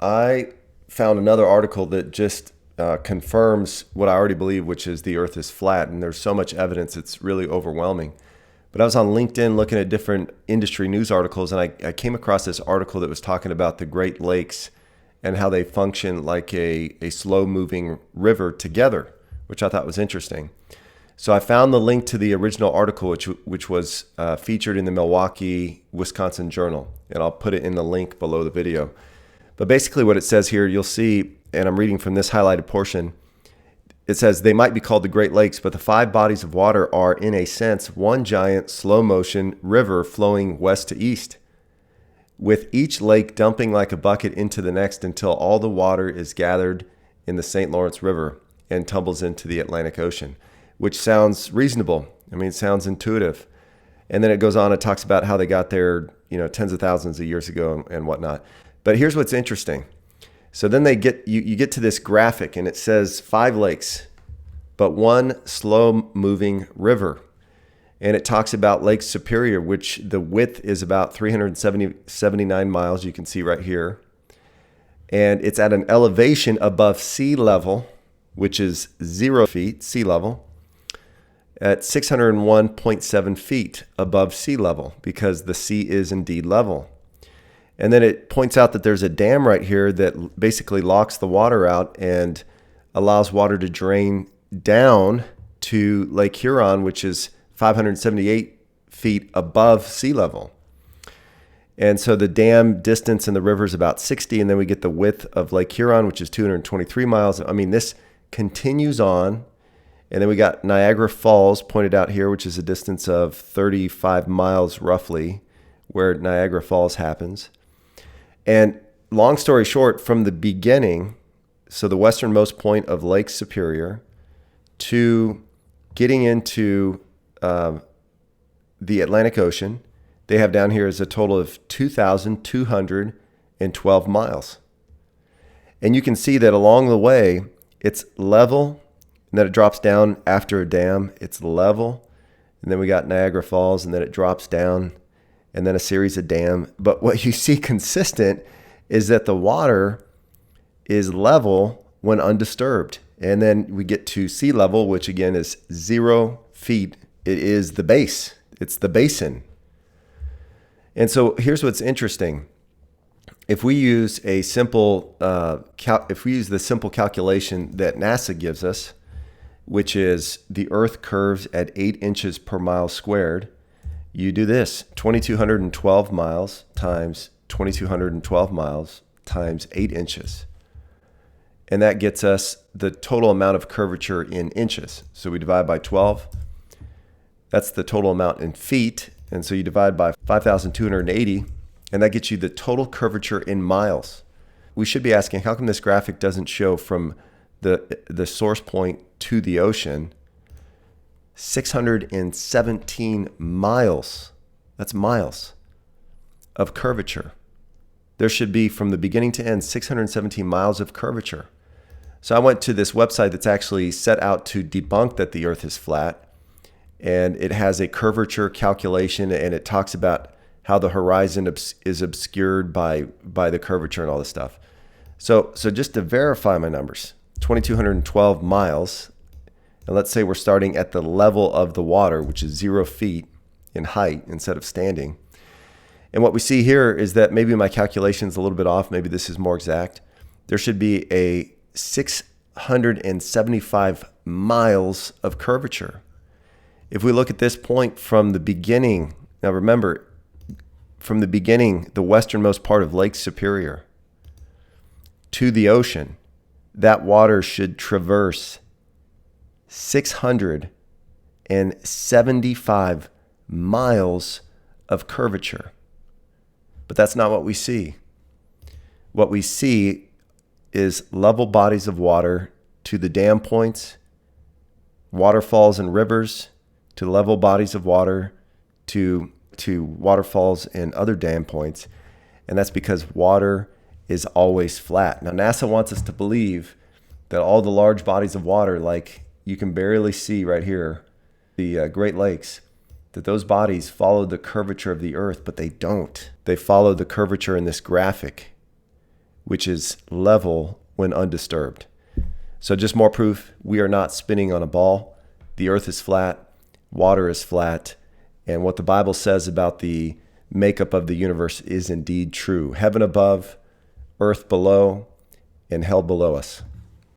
I found another article that just confirms what I already believe, which is the earth is flat. And there's so much evidence, it's really overwhelming. But I was on LinkedIn looking at different industry news articles, and I came across this article that was talking about the Great Lakes and how they function like a slow-moving river together, which I thought was interesting. So I found the link to the original article, which was featured in the Milwaukee, Wisconsin Journal, and I'll put it in the link below the video. But basically what it says here, you'll see, and I'm reading from this highlighted portion, it says they might be called the Great Lakes, but the five bodies of water are, in a sense, one giant slow-motion river flowing west to east, with each lake dumping like a bucket into the next until all the water is gathered in the St. Lawrence River and tumbles into the Atlantic Ocean, which sounds reasonable. I mean, it sounds intuitive. And then it goes on and talks about how they got there, tens of thousands of years ago and whatnot. But here's what's interesting. So then you get to this graphic, and it says 5 lakes, but one slow-moving river. And it talks about Lake Superior, which the width is about 379 miles, you can see right here. And it's at an elevation above sea level, which is 0 feet, sea level, at 601.7 feet above sea level, because the sea is indeed level. And then it points out that there's a dam right here that basically locks the water out and allows water to drain down to Lake Huron, which is 578 feet above sea level. And so the dam distance in the river is about 60, and then we get the width of Lake Huron, which is 223 miles. I mean, this continues on. And then we got Niagara Falls pointed out here, which is a distance of 35 miles roughly, where Niagara Falls happens. And long story short, from the beginning, so the westernmost point of Lake Superior to getting into the Atlantic Ocean, they have down here is a total of 2,212 miles. And you can see that along the way, it's level, and then it drops down after a dam. It's level, and then we got Niagara Falls, and then it drops down, and then a series of dam. But what you see consistent is that the water is level when undisturbed. And then we get to sea level, which again is 0 feet. It is the base. It's the basin. And so here's what's interesting. If we use a simple, if we use the simple calculation that NASA gives us, which is the Earth curves at 8 inches per mile squared, you do this: 2,212 miles times 2,212 miles times 8 inches. And that gets us the total amount of curvature in inches. So we divide by 12. That's the total amount in feet. And so you divide by 5,280, and that gets you the total curvature in miles. We should be asking, how come this graphic doesn't show from the source point to the ocean 617 miles? That's miles of curvature. There should be, from the beginning to end, 617 miles of curvature. So I went to this website that's actually set out to debunk that the earth is flat, and it has a curvature calculation, and it talks about how the horizon is obscured by the curvature and all this stuff. So just to verify my numbers, 2,212 miles, and let's say we're starting at the level of the water, which is 0 feet in height instead of standing. And what we see here is that maybe my calculation is a little bit off. Maybe this is more exact. There should be a 675 miles of curvature. If we look at this point from the beginning, now remember, from the beginning, the westernmost part of Lake Superior to the ocean, that water should traverse 675 miles of curvature. But that's not what we see. What we see is level bodies of water to the dam points, waterfalls and rivers, to level bodies of water, to waterfalls and other dam points. And that's because water is always flat. Now, NASA wants us to believe that all the large bodies of water, like you can barely see right here, the Great Lakes, that those bodies follow the curvature of the earth, but they don't. They follow the curvature in this graphic, which is level when undisturbed. So just more proof, we are not spinning on a ball. The earth is flat, water is flat, and what the Bible says about the makeup of the universe is indeed true. Heaven above, earth below, and hell below us.